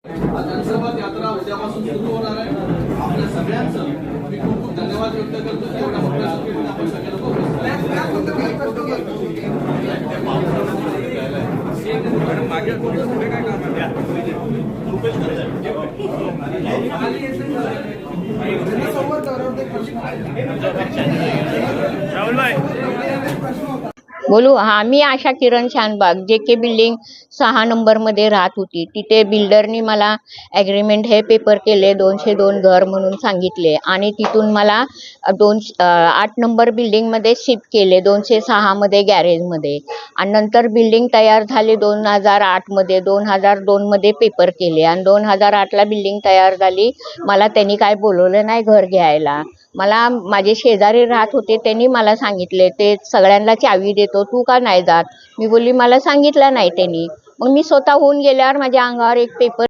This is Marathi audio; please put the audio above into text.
जनसंवाद यात्रा उद्यापासून सुरू होणार आहे. आपल्या सगळ्यांचं मी खूप खूप धन्यवाद व्यक्त करतो की एवढ्या मोठ्या संख्येने आपण सगळे लोक बोलू. हा, मी आशा किरण शानबाग JK बिल्डिंग 6 नंबरमध्ये राहत होती. तिथे बिल्डरनी मला ॲग्रीमेंट हे पेपर केले, 202 घर म्हणून सांगितले आणि तिथून मला 8 नंबर बिल्डिंगमध्ये शिफ्ट केले, 206 मध्ये गॅरेजमध्ये. आणि नंतर बिल्डिंग तयार झाली 2008 मध्ये. 2002 मध्ये पेपर केले आणि 2008ला बिल्डिंग तयार झाली. मला त्यांनी काय बोलवलं नाही घर घ्यायला. मला माझे शेजारी राहत होते, त्यांनी मला सांगितले ते सगळ्यांना चावी देतो, तू का नाही जात. मी बोलली मला सांगितलं नाही त्यांनी. मग मी स्वतःहून गेल्यावर माझ्या अंगावर एक पेपर